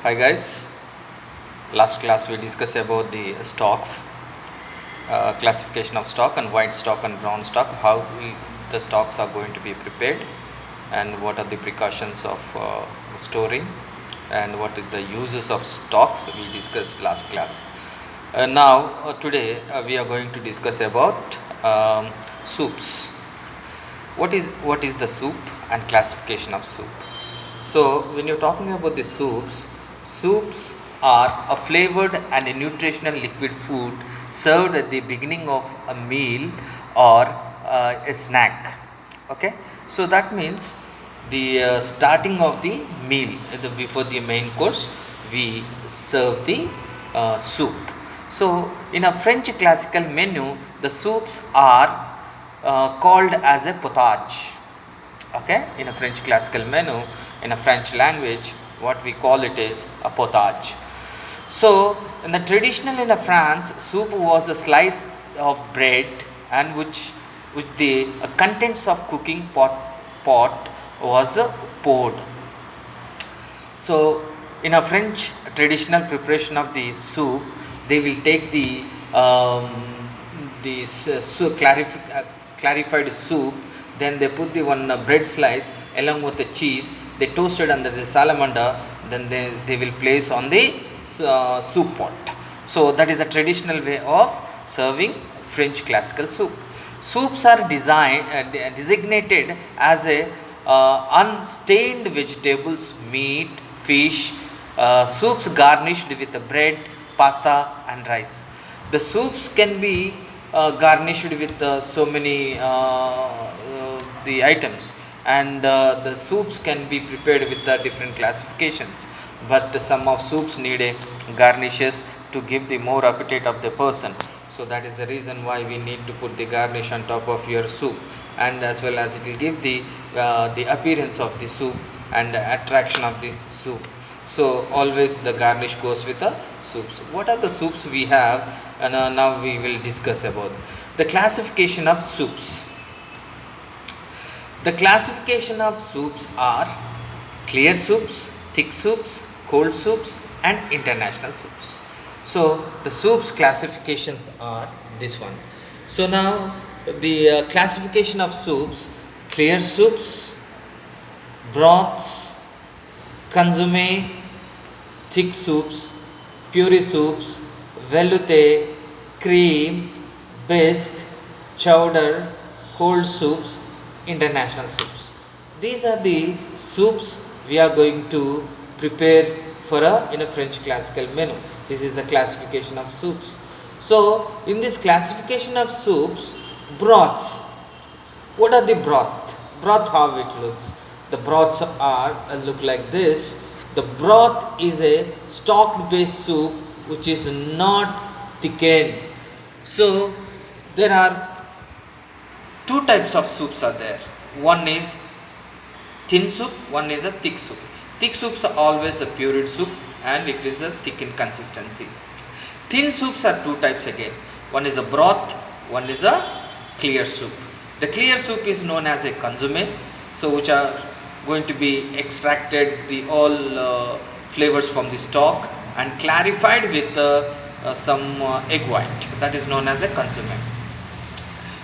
Hi guys, last class we discussed about the stocks, classification of stock and white stock and brown stock, how the stocks are going to be prepared and what are the precautions of storing and what are the uses of stocks we discussed last class. Now today we are going to discuss about soups. What is the soup and classification of soup? So when you're talking about the soups are a flavored and a nutritional liquid food served at the beginning of a meal or a snack. Okay, so that means the starting of the meal, before the main course, we serve the soup. So in a French classical menu, the soups are called as a potage. Okay, in a French classical menu, in a French language, what we call it is a potage. So in the traditional in France, soup was a slice of bread and which the contents of cooking pot was poured. So in a French traditional preparation of the soup, they will take clarified soup, then they put the one bread slice along with the cheese, they toasted under the salamander, then they will place on the soup pot. So that is a traditional way of serving French classical soup. Soups are designated as a unstained vegetables, meat, fish, soups garnished with bread, pasta and rice. The soups can be garnished with so many the items, and the soups can be prepared with different classifications, but some of soups need a garnishes to give the more appetite of the person. So that is the reason why we need to put the garnish on top of your soup, and as well as it will give the appearance of the soup and attraction of the soup. So always the garnish goes with the soups. What are the soups we have? And now we will discuss about the classification of soups. The classification of soups are clear soups, thick soups, cold soups and international soups. So the soups classifications are this one. So now the classification of soups: clear soups, broths, consomme, thick soups, puree soups, velouté, cream, bisque, chowder, cold soups, international soups. These are the soups we are going to prepare for in a French classical menu. This is the classification of soups. So in this classification of soups, broths. What are the broth? Broth, how it looks? The broths are look like this. The broth is a stock based soup which is not thickened. So there are two types of soups are there. One is thin soup, one is a thick soup. Thick soups are always a pureed soup and it is a thick in consistency. Thin soups are two types again. One is a broth, one is a clear soup. The clear soup is known as a consomme, so which are going to be extracted the all flavors from the stock and clarified with some egg white. That is known as a consomme.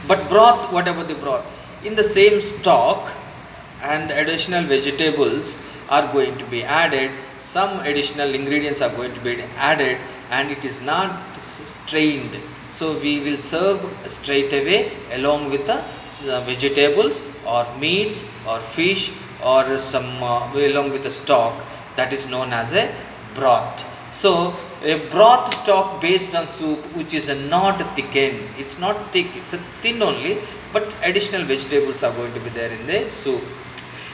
But broth, whatever the broth, in the same stock and additional vegetables are going to be added, some additional ingredients are going to be added and it is not strained. So we will serve straight away along with the vegetables or meats or fish or some along with the stock, that is known as a broth. So a broth stock based on soup which is not thickened, it's not thick, it's a thin only, but additional vegetables are going to be there in the soup.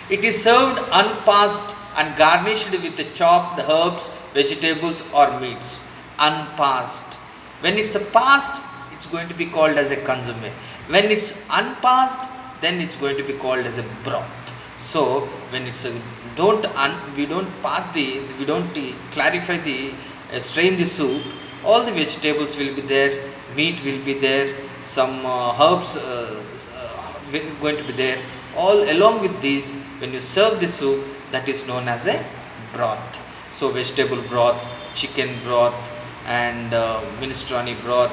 It is served unpassed and garnished with the chopped herbs, vegetables or meats. Unpassed. When it's a passed, it's going to be called as a consomme. When it's unpassed, then it's going to be called as a broth. So when it's a we don't clarify the strain the soup, all the vegetables will be there, meat will be there, some herbs going to be there. All along with these, when you serve the soup, that is known as a broth. So vegetable broth, chicken broth, and minestrone broth.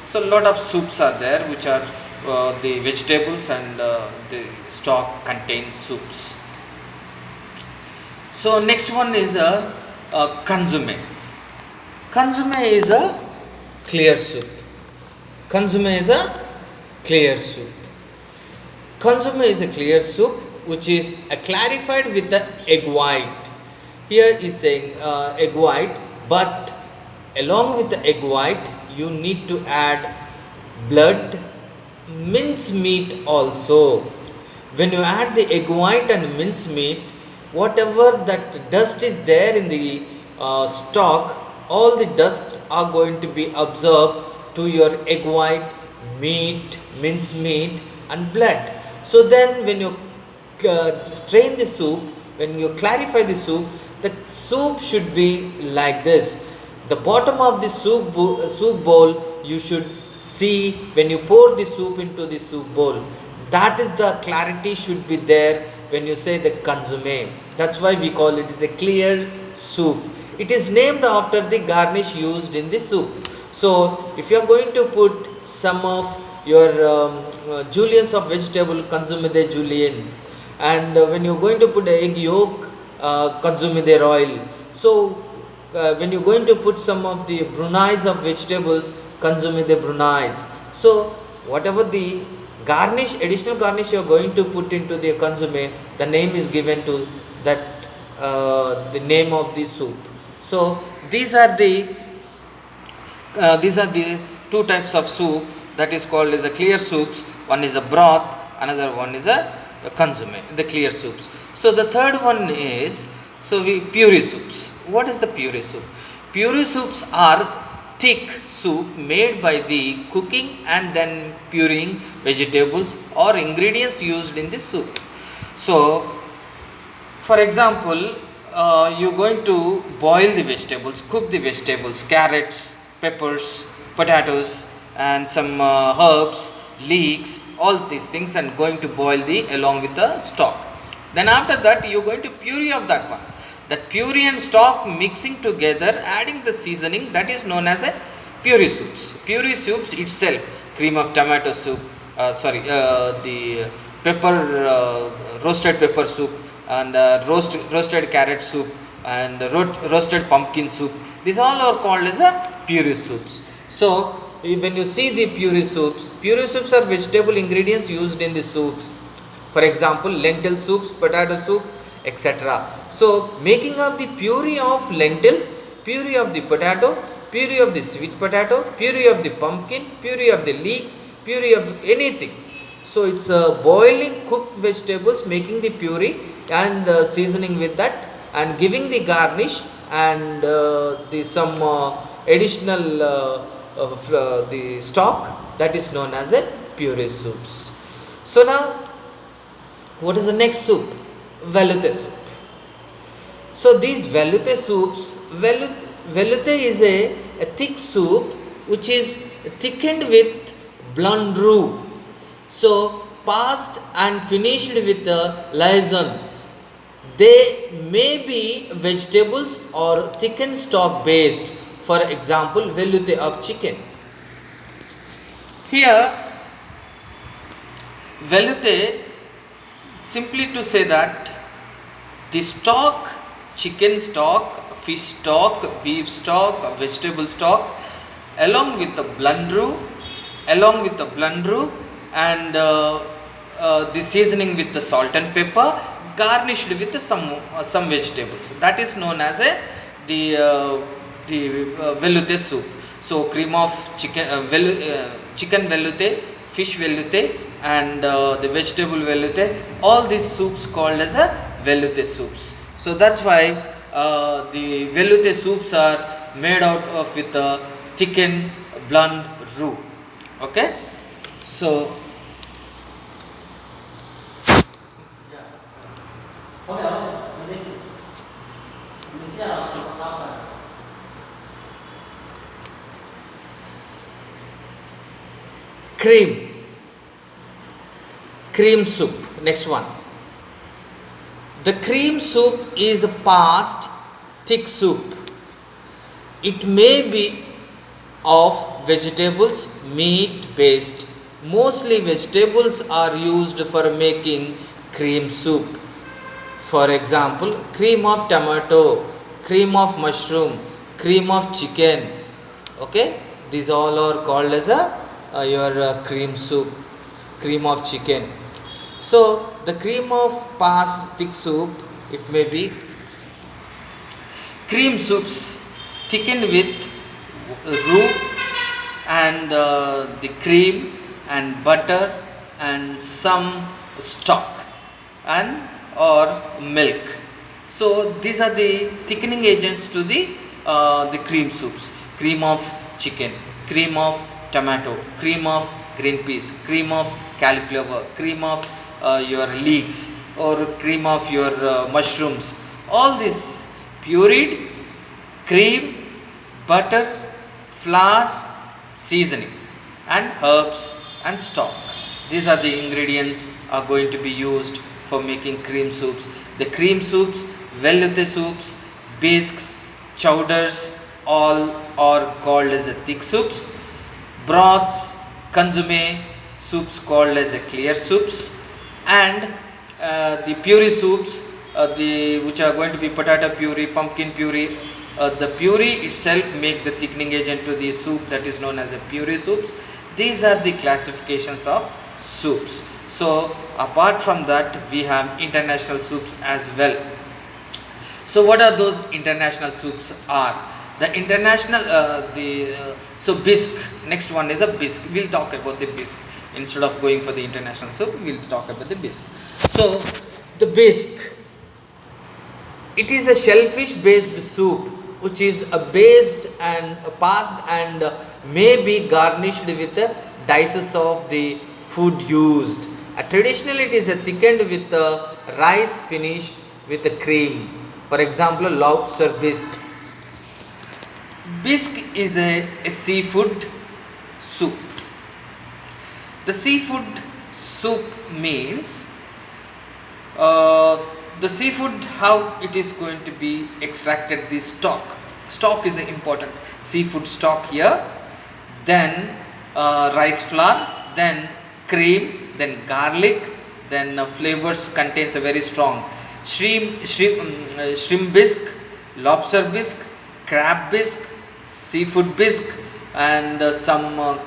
So lot of soups are there, which are the vegetables and the stock contains soups. So next one is a consomme. Consomme is a clear soup. Consomme is a clear soup. Consomme is a clear soup which is clarified with the egg white. Here is saying egg white, but along with the egg white you need to add blood, mince meat also. When you add the egg white and mince meat, whatever that dust is there in the stock, all the dust are going to be absorbed to your egg white, meat, mince meat and blood. So then when you strain the soup, when you clarify the soup should be like this. The bottom of the soup bowl you should see when you pour the soup into the soup bowl. That is the clarity should be there when you say the consomme. That's why we call it is a clear soup. It is named after the garnish used in the soup. So if you are going to put some of your juliennes of vegetable, consomme de juliennes, and when you are going to put egg yolk, consomme de royal. So when you are going to put some of the brunaise of vegetables, consomme de brunaise. So whatever the garnish, additional garnish you are going to put into the consomme, the name is given to that the name of the soup. So these are the two types of soup that is called as a clear soups. One is a broth, another one is a consomme, the clear soups. So the third one is puree soups. What is the puree soup? Puree soups are thick soup made by the cooking and then pureeing vegetables or ingredients used in the soup. So for example, you are going to boil the vegetables, cook the vegetables, carrots, peppers, potatoes and some herbs, leeks, all these things, and going to boil along with the stock. Then after that you are going to puree of that one. That puree and stock mixing together, adding the seasoning, that is known as a puree soups. Puree soups itself, cream of tomato soup, the roasted pepper soup, and roasted carrot soup, and roasted pumpkin soup. These all are called as a puree soups. So when you see the puree soups are vegetable ingredients used in the soups. For example, lentil soups, potato soup, etc. So making of the puree of lentils, puree of the potato, puree of the sweet potato, puree of the pumpkin, puree of the leeks, puree of anything. So it's boiling cooked vegetables, making the puree and seasoning with that and giving the garnish and some additional the stock, that is known as a puree soups. So now what is the next soup? Velouté soup. So these velouté soups, velouté is a thick soup which is thickened with blonde roux. So passed and finished with liaison. They may be vegetables or thickened stock based. For example, velouté of chicken. Here velouté, simply to say that the stock, chicken stock, fish stock, beef stock, vegetable stock, along with the blonde roux, and the seasoning with the salt and pepper, garnished with some vegetables. That is known as the velouté soup. So cream of chicken velouté, fish velouté, and the vegetable velouté, all these soups called as a velouté soups. So that's why the velouté soups are made out of with a thickened blonde roux. Okay, so cream soup. Next one, the cream soup is passed thick soup. It may be of vegetables, meat based. Mostly vegetables are used for making cream soup. For example, cream of tomato, cream of mushroom, cream of chicken. Okay, these all are called as your cream soup, cream of chicken. So the cream of past thick soup, it may be cream soups thickened with roux and the cream and butter and some stock and or milk. So these are the thickening agents to the cream soups. Cream of chicken, cream of tomato, cream of green peas, cream of cauliflower, cream of your leeks or cream of your mushrooms. All this pureed cream, butter, flour, seasoning and herbs and stock. These are the ingredients are going to be used for making cream soups. The cream soups, velouté soups, bisques, chowders, all are called as a thick soups. Broths, consomme, soups called as a clear soups, and the puree soups, the which are going to be potato puree, pumpkin puree. The puree itself make the thickening agent to the soup, that is known as a puree soups. These are the classifications of soups. So apart from that, we have international soups as well. So what are those international soups are? The international so bisque, next one is a bisque. We'll talk about the bisque instead of going for the international soup. We'll talk about the bisque. So the bisque, it is a shellfish based soup which is based and passed and may be garnished with dices of the food used. Traditionally it is thickened with rice finished with cream. For example, lobster bisque. Bisque is a seafood soup. The seafood soup means the seafood, how it is going to be extracted, the stock is important, seafood stock here, then rice flour, then cream, then garlic, then flavors contains a very strong shrimp bisque, lobster bisque, crab bisque, seafood bisque, and some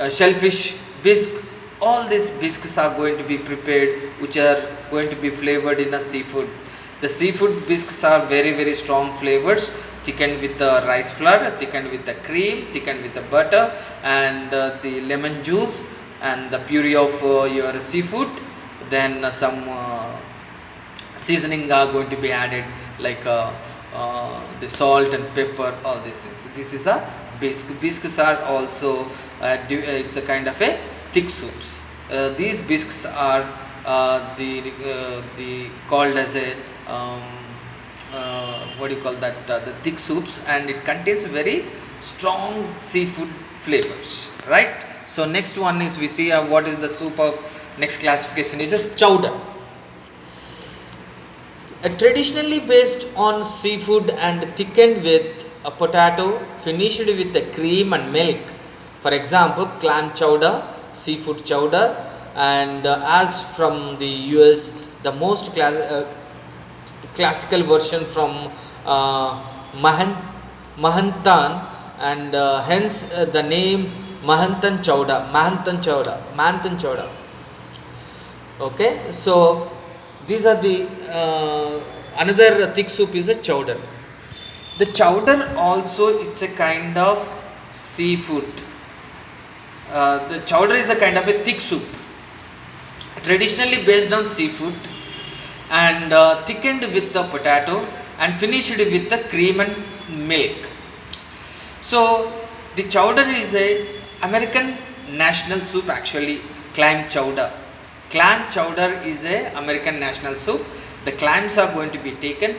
shellfish bisque. All these bisques are going to be prepared, which are going to be flavored in a seafood. The seafood bisques are very strong flavors, thickened with the rice flour, thickened with the cream, thickened with the butter and the lemon juice and the puree of your seafood. Then some seasoning are going to be added, like the salt and pepper, all these things. This is a bisque. Bisques are also it's a kind of a thick soups. These bisques are the called as a what do you call that, the thick soups, and it contains very strong seafood flavors, right? So next one is, we see what is the soup of next classification is a chowder. Traditionally based on seafood and thickened with a potato, finished with the cream and milk. For example, clam chowder, seafood chowder, and as from the US, the most classical version from Mahantan, and hence the name Mahantan chowder. Okay, so these are the another thick soup is a chowder. The chowder also, it's a kind of seafood. The chowder is a kind of a thick soup, traditionally based on seafood and thickened with the potato and finished with the cream and milk. So the chowder is a American national soup, actually. Clam chowder is a American national soup. The clams are going to be taken,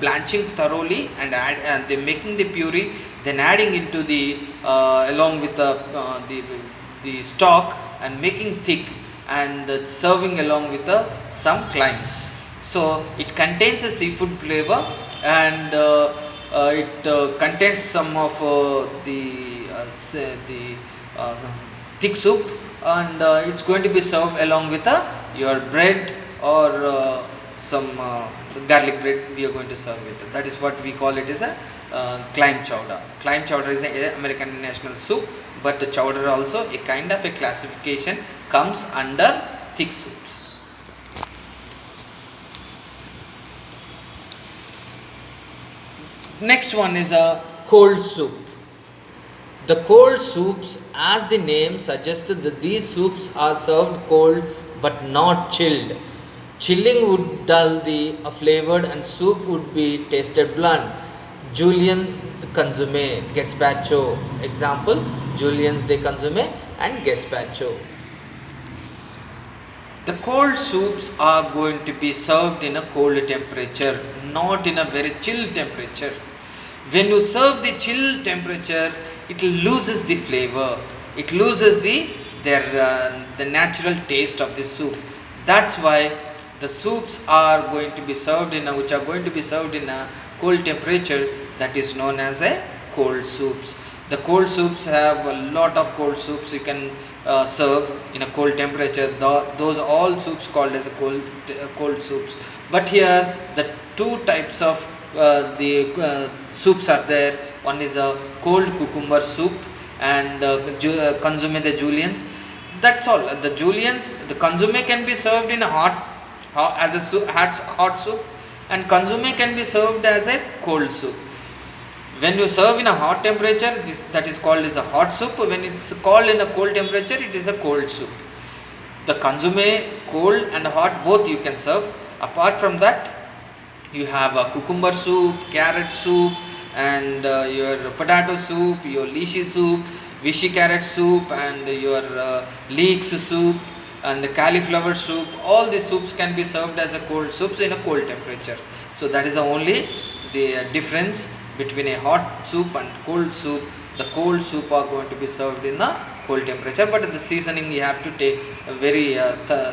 blanching thoroughly, and they making the puree, then adding into the along with the stock and making thick, and serving along with some clams. So it contains a seafood flavor, and it contains some of some thick soup, and it's going to be served along with your bread, or some garlic bread we are going to serve with. That is what we call it as a clam chowder. Clam chowder is a American national soup, but the chowder also a kind of a classification, comes under thick soups. Next one is a cold soup. The cold soups, as the name suggests, that these soups are served cold but not chilled. Chilling would dull the flavored, and soup would be tasted blunt. Julian de consomme, gazpacho. Example: Julien's de consomme and gazpacho. The cold soups are going to be served in a cold temperature, not in a very chill temperature. When you serve the chill temperature, it loses the flavor. It loses the natural taste of the soup. That's why the soups are going to be served in which are going to be served in a cold temperature, that is known as a cold soups. The cold soups have a lot of cold soups you can serve in a cold temperature. Those all soups called as a cold soups. But here the two types of the soups are there. One is a cold cucumber soup, and consomme de Julien's. That's all. The Julien's, the consomme can be served in a as a hot soup, and consomme can be served as a cold soup. When you serve in a hot temperature, that is called as a hot soup. When it's called in a cold temperature, it is a cold soup. The consomme, cold and hot, both you can serve. Apart from that, you have a cucumber soup, carrot soup, and your potato soup, your lychee soup, vichy carrot soup, and your leeks soup, and the cauliflower soup. All these soups can be served as a cold soups in a cold temperature. So that is the only the difference between a hot soup and cold soup. The cold soup are going to be served in a cold temperature, but the seasoning you have to take very the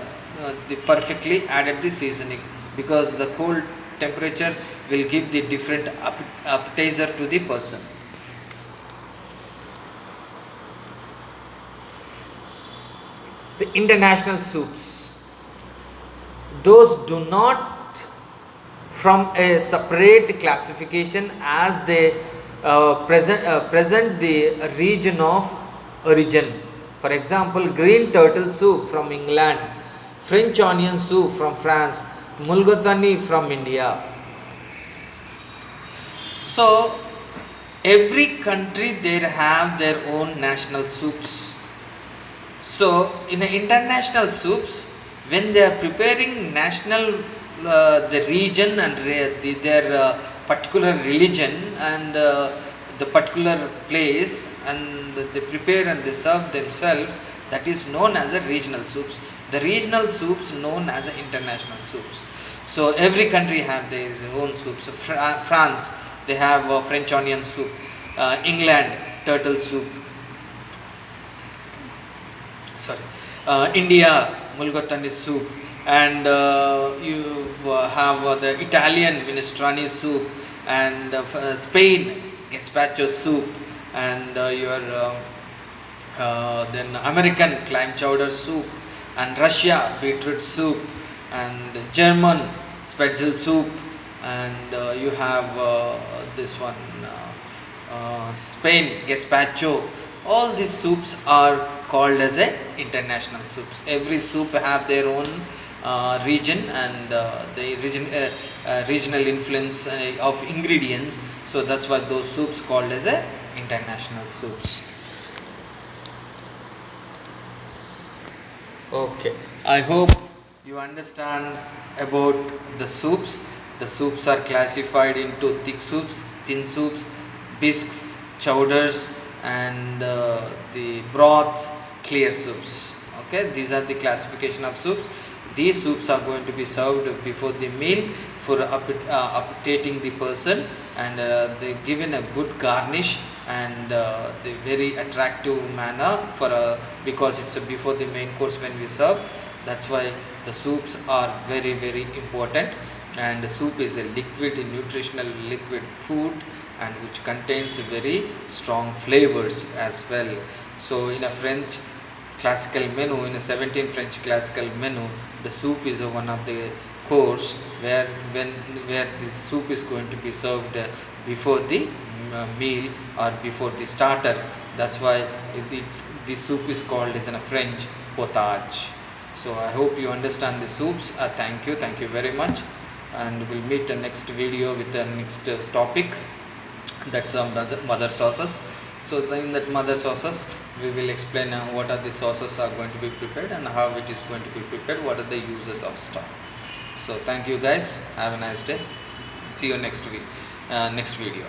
perfectly added the seasoning, because the cold temperature will give the different appetizer to the person. The international soups, those do not from a separate classification, as they present the region of origin. For example, green turtle soup from England, French onion soup from France, mulgatani from India. So every country there have their own national soups. So in the international soups, when they are preparing national the region and their particular religion, and the particular place, and they prepare and they serve themselves, that is known as a regional soups. The regional soups known as a international soups. So every country have their own soups. France, they have French onion soup. England, turtle soup. India, mulgatani soup. And you have the Italian minestrone soup, and Spain gazpacho soup, and your then American clam chowder soup, and Russia beetroot soup, and German spetzel soup, and you have this one Spain gazpacho. All these soups are called as a international soups. Every soup have their own region, and the regional influence of ingredients. So that's why those soups called as a international soups. Okay, I hope you understand about the soups. The soups are classified into thick soups, thin soups, bisques, chowders, and the broths, clear soups. Okay, these are the classification of soups. These soups are going to be served before the meal for appetiting the person, and they given a good garnish, and the very attractive manner for because it's before the main course when we serve. That's why the soups are very important. and soup is a liquid nutritional liquid food and which contains very strong flavors as well. So in a French classical menu, in a 17 French classical menu, the soup is one of the course where the soup is going to be served before the meal or before the starter. That's why this soup is called as in a French potage. So I hope you understand the soups. Thank you very much, and we'll meet the next video with the next topic. That's mother sauces. So in that mother sauces, we will explain what are the sauces are going to be prepared and how it is going to be prepared. What are the uses of stock. So thank you guys. Have a nice day. See you next week, next video.